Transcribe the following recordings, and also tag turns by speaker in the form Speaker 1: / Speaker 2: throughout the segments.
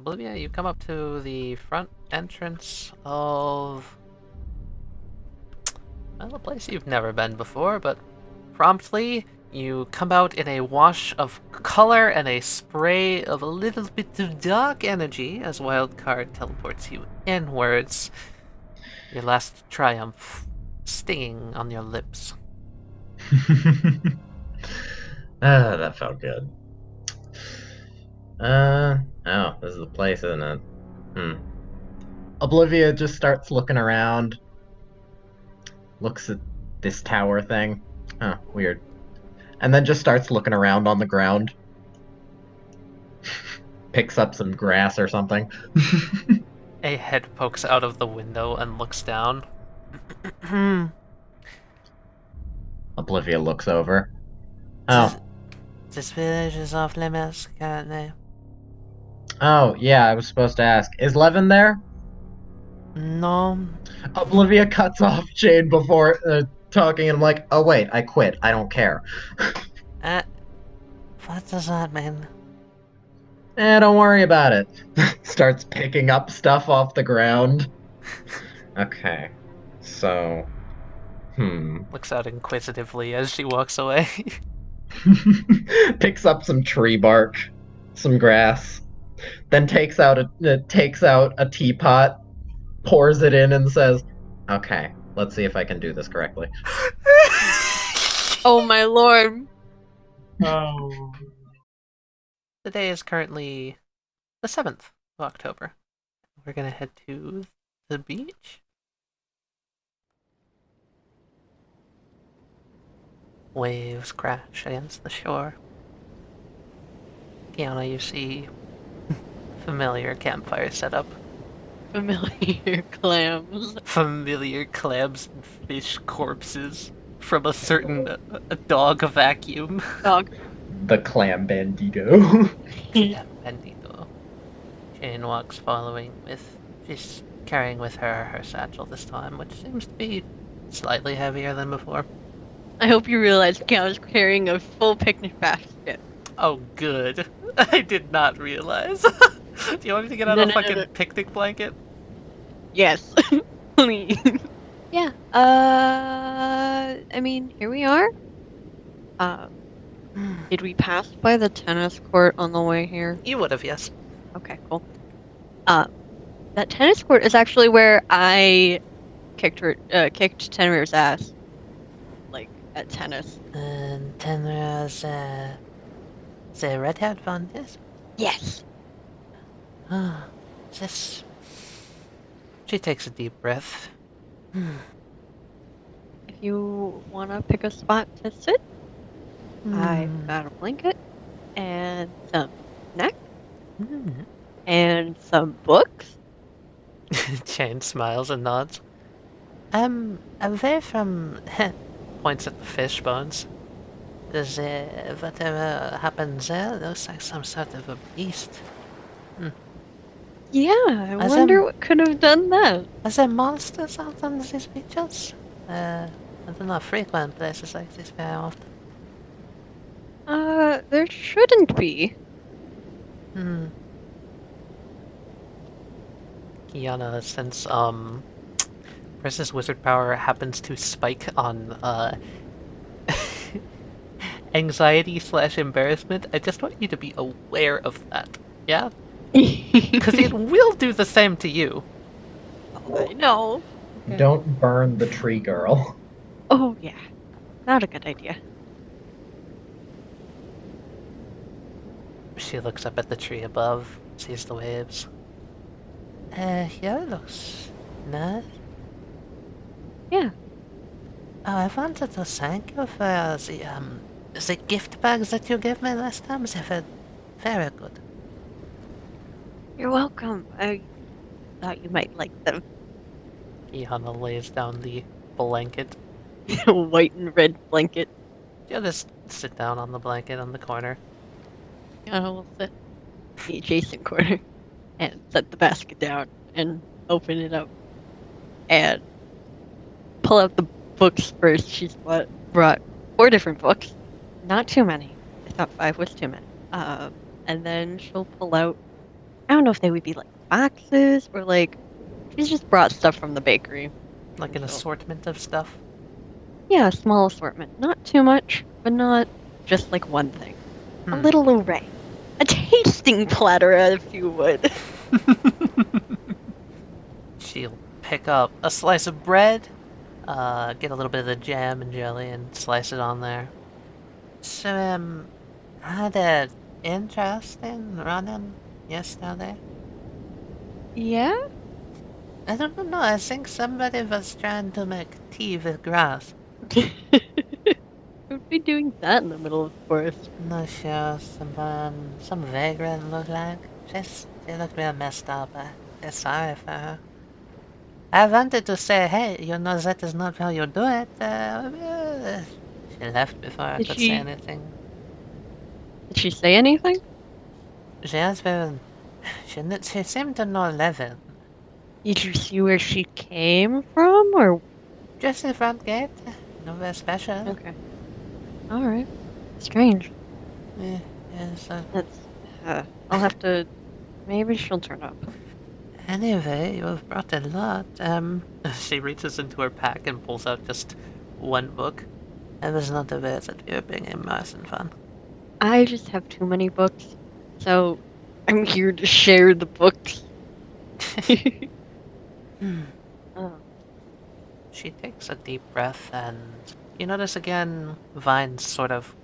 Speaker 1: Olivia, you come up to the front entrance of, well, a place you've never been before, but promptly you come out in a wash of color and a spray of a little bit of dark energy as Wildcard teleports you inwards. Your last triumph stinging on your lips.
Speaker 2: That felt good. Oh, this is the place, isn't it? Oblivia just starts looking around, looks at this tower thing. Huh, weird. And then just starts looking around on the ground. Picks up some grass or something.
Speaker 1: A head pokes out of the window and looks down.
Speaker 2: Oblivia looks over. Oh.
Speaker 1: This village is off limits currently.
Speaker 2: Oh, yeah, I was supposed to ask. Is Levin there?
Speaker 1: No.
Speaker 2: Oblivia cuts off Cheyne before talking, and I'm like, oh wait, I quit. I don't care.
Speaker 1: What does that mean?
Speaker 2: Don't worry about it. Starts picking up stuff off the ground. Okay. So,
Speaker 1: Looks out inquisitively as she walks away.
Speaker 2: Picks up some tree bark, some grass, then takes out a teapot, pours it in, and says, "Okay, let's see if I can do this correctly."
Speaker 3: Oh my lord.
Speaker 4: Oh.
Speaker 1: The day is currently the 7th of October. We're gonna head to the beach. Waves crash against the shore. Keyana, you see familiar campfire setup.
Speaker 3: Familiar clams.
Speaker 1: Familiar clams and fish corpses from a certain dog vacuum.
Speaker 3: Dog.
Speaker 2: The clam bandito.
Speaker 1: Bendito. Cheyne walks following with, she's carrying with her satchel this time, which seems to be slightly heavier than before.
Speaker 3: I hope you realize I was carrying a full picnic basket.
Speaker 1: Oh, good. I did not realize. Do you want me to get out a fucking picnic blanket?
Speaker 3: Yes, please. Yeah. I mean, here we are. Did we pass by the tennis court on the way here?
Speaker 1: You would have, yes.
Speaker 3: Okay, cool. That tennis court is actually where I kicked Tenrir's ass, like at tennis.
Speaker 1: And Tenra's the red-haired one, yes?
Speaker 3: Yes.
Speaker 1: This. She takes a deep breath.
Speaker 3: If you want to pick a spot to sit, I've got a blanket and some snacks and some books.
Speaker 1: Cheyne smiles and nods. Away from... points at the fish bones. Does whatever happens there looks like some sort of a beast.
Speaker 3: Yeah, I wonder what could have done that.
Speaker 1: Are there monsters out on these beaches? I do not frequent places like this very often.
Speaker 3: There shouldn't be.
Speaker 1: Keyana, since Pris's wizard power happens to spike on anxiety/embarrassment, I just want you to be aware of that. Yeah? Because it will do the same to you.
Speaker 3: Oh, I know.
Speaker 2: Okay. Don't burn the tree girl.
Speaker 3: Oh, yeah. Not a good idea.
Speaker 1: She looks up at the tree above, sees the waves. Here looks nice.
Speaker 3: Yeah.
Speaker 1: Oh, I wanted to thank you for the gift bags that you gave me last time. They were very good.
Speaker 3: You're welcome. I thought you might like them.
Speaker 1: Keyana lays down the blanket.
Speaker 3: White and red blanket.
Speaker 1: You'll just sit down on the blanket on the corner.
Speaker 3: Keyana will sit in the adjacent corner and set the basket down and open it up and pull out the books first. She's brought 4 different books. Not too many. I thought 5 was too many. And then she'll pull out I don't know if they would be like boxes or like she's just brought stuff from the bakery.
Speaker 1: Like an
Speaker 3: So,
Speaker 1: assortment of stuff.
Speaker 3: yeah, a small assortment. Not too much, but not just like one thing. A
Speaker 1: Hmm.
Speaker 3: little array. A tasting platter, if you would.
Speaker 1: She'll pick up a slice of bread, get a little bit of the jam and jelly, and slice it on there. So, had an interesting run-in yesterday.
Speaker 3: Yeah?
Speaker 1: I don't know, I think somebody was trying to make tea with grass.
Speaker 3: Who'd be doing that in the middle of the forest?
Speaker 1: Not sure, some vagrant looked like. She looked real messed up. I feel sorry for her. I wanted to say, hey, you know that is not how you do it. She left before I
Speaker 3: Did
Speaker 1: could say
Speaker 3: she
Speaker 1: anything.
Speaker 3: did she say anything?
Speaker 1: She has been... She seemed to know Levin.
Speaker 3: Did you see where she came from or
Speaker 1: Just the front gate. Nowhere special.
Speaker 3: okay. Alright. Strange.
Speaker 1: Eh, yes,
Speaker 3: That's I'll have to maybe she'll turn up.
Speaker 1: anyway, you have brought a lot. She reaches into her pack and pulls out just one book. I was not aware that we were being immersed in fun.
Speaker 3: I just have too many books. So I'm here to share the books. Oh.
Speaker 1: She takes a deep breath, and you notice again vines sort of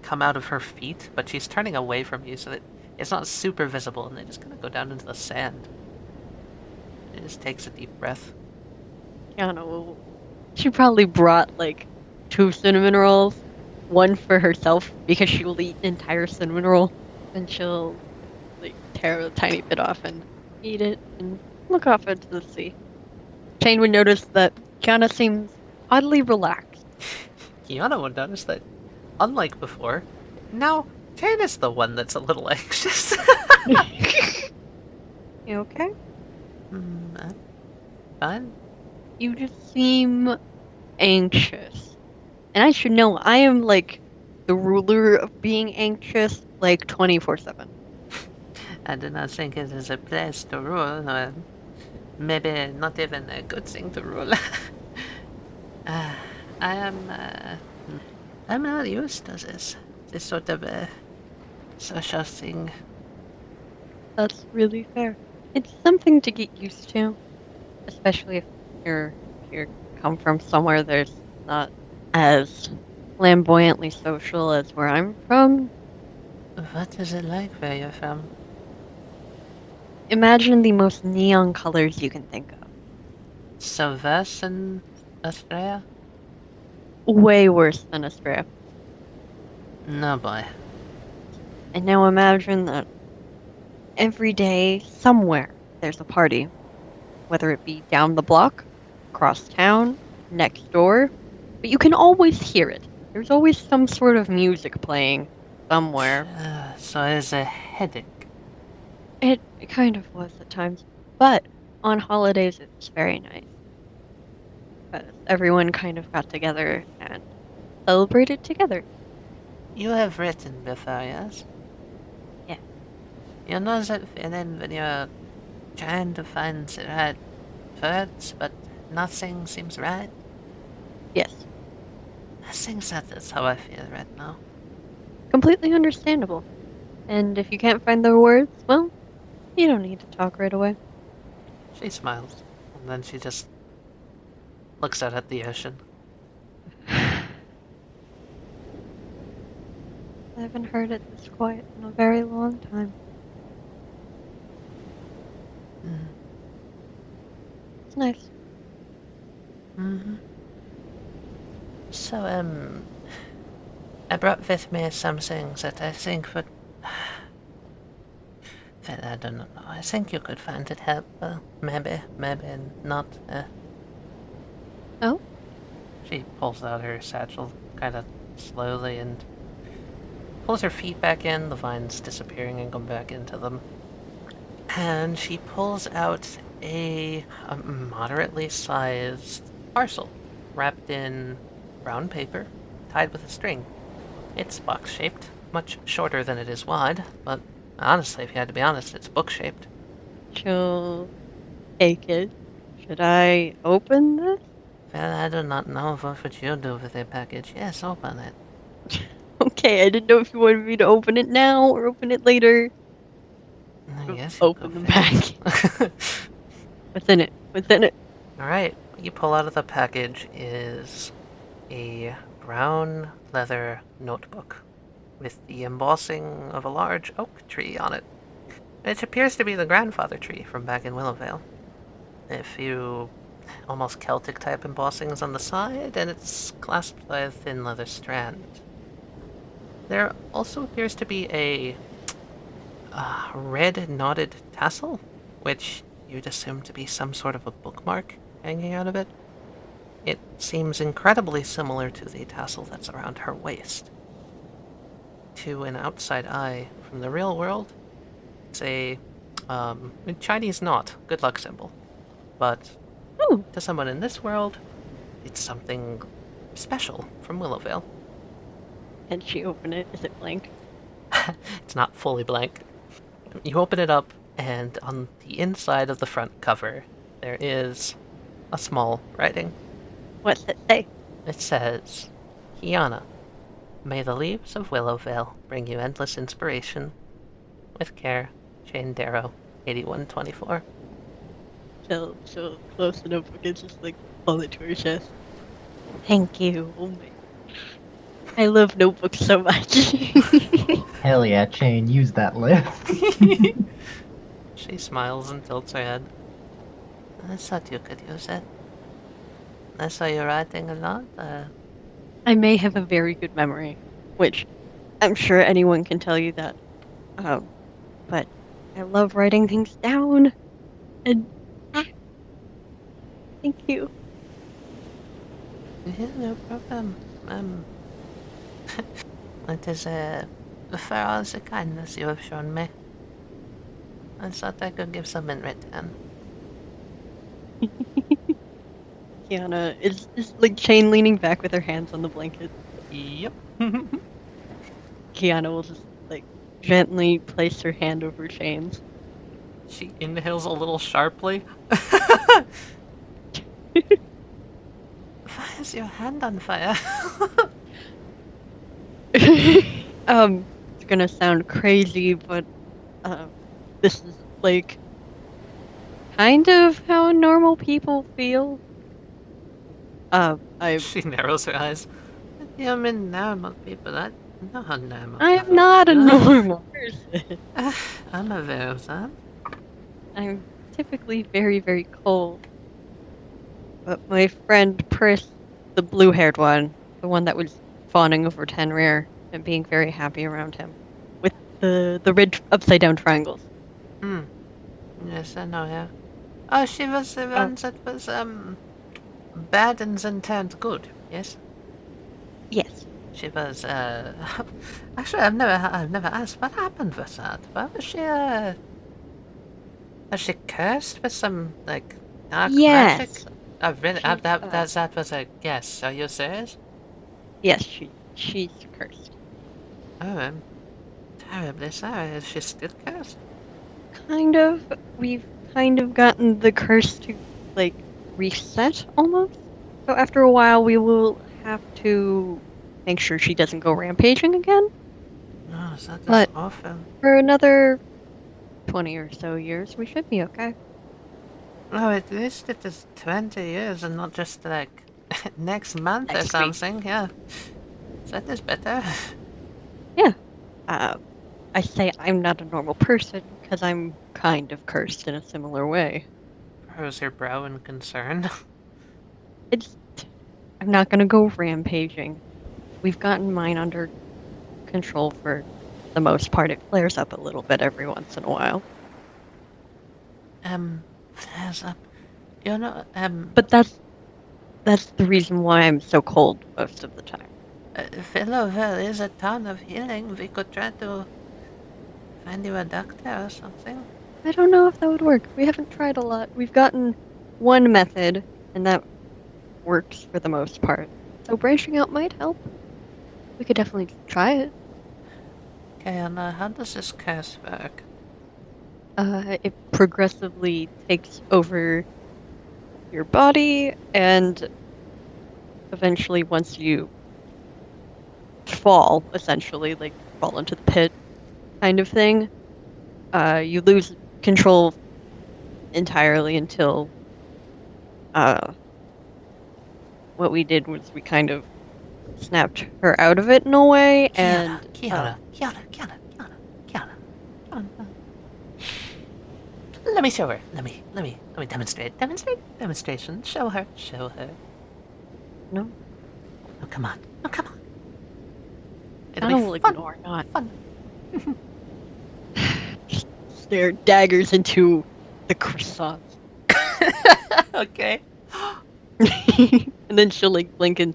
Speaker 1: come out of her feet, but she's turning away from you so that it's not super visible, and they just kind of go down into the sand. She just takes a deep breath.
Speaker 3: Keyana will. She probably brought like 2 cinnamon rolls, one for herself because she will eat an entire cinnamon roll, and she'll like tear a tiny bit off and eat it and look off into the sea. Cheyne would notice that Keyana seems oddly relaxed.
Speaker 1: Keyana would notice that, unlike before, now Cheyne is the one that's a little anxious.
Speaker 3: You okay?
Speaker 1: Fine.
Speaker 3: You just seem anxious. And I should know, I am like the ruler of being anxious like 24/7.
Speaker 1: I do not think it is a place to rule, or maybe not even a good thing to rule. uh, I am, I'm not used to this sort of social thing.
Speaker 3: That's really fair. It's something to get used to, especially if you come from somewhere there's not as flamboyantly social as where I'm from.
Speaker 1: What is it like where you're from?
Speaker 3: Imagine the most neon colors you can think of.
Speaker 1: So worse in Astraya?
Speaker 3: Way worse than Astraya.
Speaker 1: No boy.
Speaker 3: And now imagine that every day, somewhere, there's a party. Whether it be down the block, across town, next door, but you can always hear it. There's always some sort of music playing somewhere.
Speaker 1: So it's a headache.
Speaker 3: It kind of was at times, but on holidays it's very nice. Because everyone kind of got together and celebrated together.
Speaker 1: You have written before, yes?
Speaker 3: Yeah.
Speaker 1: You know that feeling when you're trying to find the right words, but nothing seems right?
Speaker 3: Yes.
Speaker 1: I think that is how I feel right now.
Speaker 3: Completely understandable. And if you can't find the words, well, you don't need to talk right away.
Speaker 1: She smiles, and then she just looks out at the ocean.
Speaker 3: I haven't heard it this quiet in a very long time.
Speaker 1: Mm.
Speaker 3: It's nice.
Speaker 1: Mm-hmm. So, I brought with me some things that I think would... Well, I don't know. I think you could find it helpful. Maybe not.
Speaker 3: Oh?
Speaker 1: She pulls out her satchel kind of slowly and pulls her feet back in, the vines disappearing and come back into them. And she pulls out a moderately sized parcel wrapped in brown paper, tied with a string. It's box-shaped, much shorter than it is wide, but Honestly, if you had to be honest, it's book-shaped.
Speaker 3: She'll take it. Should I open this?
Speaker 1: Well, I do not know what would you do with a package. Yes, open it.
Speaker 3: Okay, I didn't know if you wanted me to open it now or open it later.
Speaker 1: I guess you
Speaker 3: Open the bag. What's in it? What's in it?
Speaker 1: Alright, what you pull out of the package is a brown leather notebook with the embossing of a large oak tree on it. It appears to be the grandfather tree from back in Willowvale. A few almost Celtic type embossings on the side, and it's clasped by a thin leather strand. There also appears to be a red knotted tassel, which you'd assume to be some sort of a bookmark hanging out of it. It seems incredibly similar to the tassel that's around her waist. To an outside eye from the real world, it's a Chinese knot, good luck symbol. But
Speaker 3: Ooh.
Speaker 1: to someone in this world, it's something special from Willowvale.
Speaker 3: Can she open it? Is it blank?
Speaker 1: It's not fully blank. You open it up, and on the inside of the front cover, there is a small writing.
Speaker 3: What's it say?
Speaker 1: It says, Keyana, may the leaves of Willowvale bring you endless inspiration. With care, Cheyne Darrow, 8124.
Speaker 3: She'll close the notebook and just like pull it to her chest. Thank you. Oh my. I love notebooks so much.
Speaker 2: Hell yeah, Cheyne, use that list.
Speaker 1: She smiles and tilts her head. I thought you could use it. I saw you writing a lot.
Speaker 3: I may have a very good memory, which I'm sure anyone can tell you that. But I love writing things down. And thank you.
Speaker 1: Yeah, no problem. It is for all the kindness you have shown me. I thought I could give some in return.
Speaker 3: Keyana is like Cheyne leaning back with her hands on the blanket.
Speaker 1: Yep.
Speaker 3: Keyana will just like gently place her hand over Cheyne's.
Speaker 1: She inhales a little sharply. Why is your hand on fire?
Speaker 3: It's gonna sound crazy, but this is like kind of how normal people feel.
Speaker 1: She narrows her eyes. You mean normal people? I know how normal
Speaker 3: I'm
Speaker 1: people
Speaker 3: not a
Speaker 1: feel.
Speaker 3: normal person.
Speaker 1: I'm aware of that.
Speaker 3: I'm typically very, very cold. But my friend Pris, the blue-haired one, the one that was fawning over Tenrir and being very happy around him, with the red upside-down triangles.
Speaker 1: Yes, I know her. Oh, she was the one that was, bad and then turned good, yes?
Speaker 3: Yes.
Speaker 1: She was, actually, I've never asked, what happened with that? Why was she cursed with some, like, dark magic?
Speaker 3: Yes.
Speaker 1: That was a guess. Are you serious?
Speaker 3: Yes, she's cursed.
Speaker 1: Oh, I'm terribly sorry. Is she still cursed?
Speaker 3: Kind of. We've kind of gotten the curse to, like, reset almost. So after a while, we will have to make sure she doesn't go rampaging again.
Speaker 1: No, that is
Speaker 3: But-
Speaker 1: awful.
Speaker 3: For another 20 or so years, we should be okay.
Speaker 1: Oh, at least it is 20 years and not just, like, next month or
Speaker 3: Next week.
Speaker 1: something, yeah. That is better.
Speaker 3: I say I'm not a normal person because I'm kind of cursed in a similar way.
Speaker 1: Furrows her brow in concern.
Speaker 3: I'm not gonna go rampaging. We've gotten mine under control for the most part. It flares up a little bit every once in a while.
Speaker 1: Flares up. You know,
Speaker 3: But that's the reason why I'm so cold most of the time.
Speaker 1: Willowville is a town of healing. We could try to find you a doctor or something.
Speaker 3: I don't know if that would work. We haven't tried a lot. We've gotten one method, and that works for the most part. So branching out might help. We could definitely try it.
Speaker 1: Keyana, how does this curse work?
Speaker 3: It progressively takes over your body, and eventually, once you fall, essentially, like fall into the pit kind of thing, you lose control entirely until what we did was we kind of snapped her out of it in a way,
Speaker 1: Keyana,
Speaker 3: and
Speaker 1: Keyana. Let me show her. Let me demonstrate. Demonstration. Show her.
Speaker 3: no,
Speaker 1: Oh, come on. Oh, come on.
Speaker 3: I
Speaker 1: It'll
Speaker 3: will
Speaker 1: be fun.
Speaker 3: ignore, not
Speaker 1: Fun.
Speaker 3: just stare daggers into the croissants.
Speaker 1: Okay.
Speaker 3: And then she'll like blink and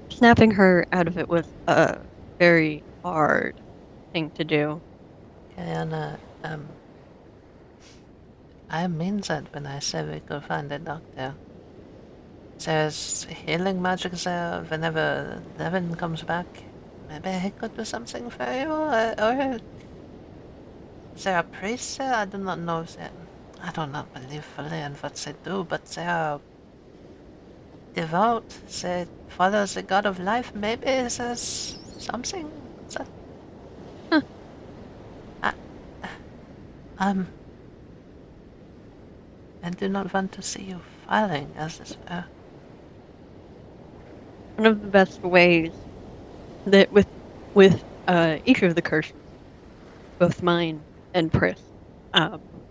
Speaker 3: snapping her out of it was a very hard thing to do.
Speaker 1: Keyana, I mean that when I say we go find a doctor. There's healing magic there whenever Levin comes back. Maybe he could do something for you, or is there a priest there? I do not know them. I do not believe fully in what they do, but they are devout. They follow the god of life. Maybe there's something that...
Speaker 3: Huh.
Speaker 1: I, um, I do not want to see you falling, as it were.
Speaker 3: One of the best ways that with each of the curses, both mine and Pris,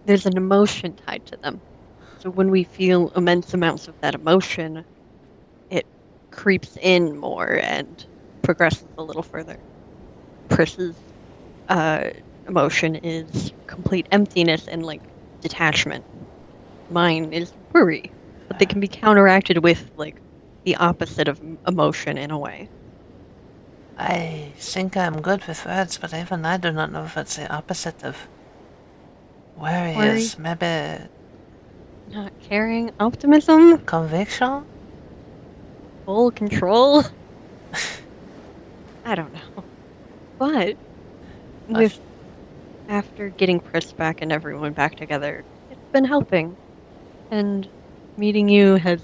Speaker 3: there's an emotion tied to them. So when we feel immense amounts of that emotion, it creeps in more and progresses a little further. Pris's uh, emotion is complete emptiness and like detachment. Mine is worry, but they can be counteracted with like the opposite of emotion in a way.
Speaker 1: I think I'm good with words, but even I do not know what's the opposite of worry
Speaker 3: Worry,
Speaker 1: is. Maybe
Speaker 3: not caring, optimism,
Speaker 1: conviction?
Speaker 3: full control. I don't know, but with after getting Pris back and everyone back together, it's been helping, and meeting you has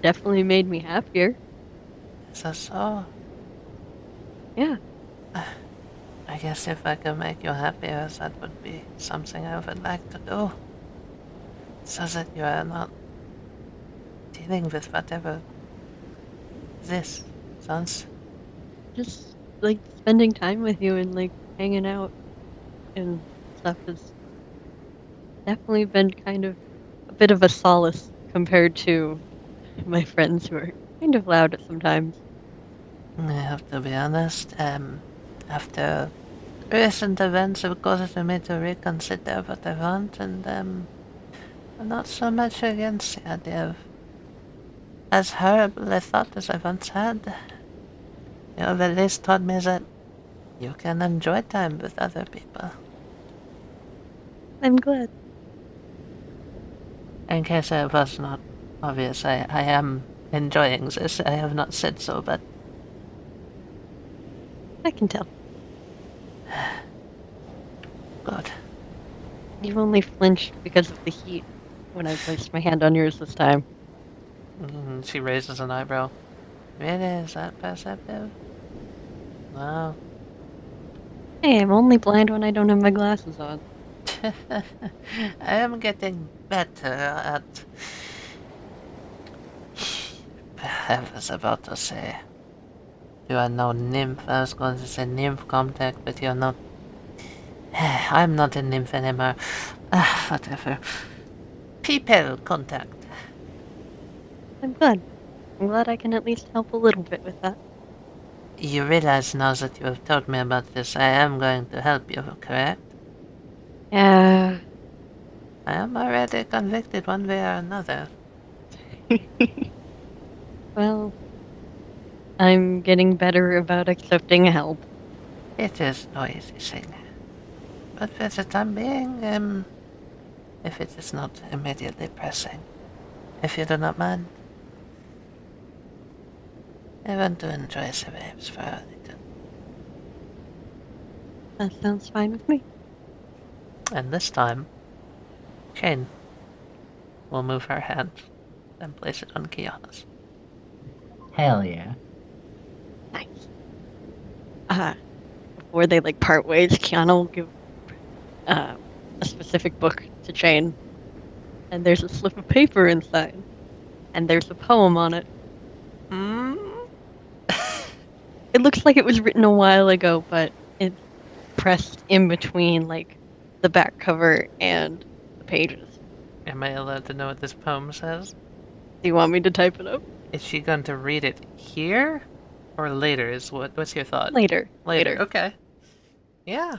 Speaker 3: definitely made me happier.
Speaker 1: Is that so?
Speaker 3: Yeah.
Speaker 1: I guess if I could make you happier, that would be something I would like to do. So that you are not dealing with whatever this sounds.
Speaker 3: Just like spending time with you and like hanging out and stuff has definitely been kind of a bit of a solace compared to my friends who are kind of loud sometimes.
Speaker 1: I have to be honest, after recent events have caused me to reconsider what I want, and I'm not so much against the idea of as horrible a thought as I once had. You have at least taught me that you can enjoy time with other people.
Speaker 3: I'm glad.
Speaker 1: In case I was not obvious, I am enjoying this. I have not said so, but
Speaker 3: I can tell.
Speaker 1: good.
Speaker 3: You've only flinched because of the heat when I placed my hand on yours this time.
Speaker 1: She raises an eyebrow. Really? Is that perceptive? Wow.
Speaker 3: Hey, I'm only blind when I don't have my glasses on.
Speaker 1: I am getting better at... I was about to say... You are no nymph. I was going to say nymph contact, but you're not... I'm not a nymph anymore. Whatever. People contact.
Speaker 3: I'm glad. I'm glad I can at least help a little bit with that.
Speaker 1: You realize now that you have told me about this, I am going to help you, correct?
Speaker 3: Yeah.
Speaker 1: I am already convicted one way or another.
Speaker 3: Well, I'm getting better about accepting help.
Speaker 1: It is no easy thing. But for the time being, if it is not immediately pressing, if you do not mind, I want to enjoy the waves for a little.
Speaker 3: That sounds fine with me.
Speaker 1: And this time, Cheyne will move her hand and place it on Keyana's.
Speaker 2: Hell yeah.
Speaker 3: Nice. Before they like part ways, Keyana will give a specific book to Cheyne, and there's a slip of paper inside, and there's a poem on it.
Speaker 1: Mm?
Speaker 3: It looks like it was written a while ago, but it's pressed in between like the back cover and the pages.
Speaker 1: Am I allowed to know what this poem says?
Speaker 3: Do you want me to type it up?
Speaker 1: Is she going to read it here or later? What's your thought?
Speaker 3: Later.
Speaker 1: Later. Okay. Yeah.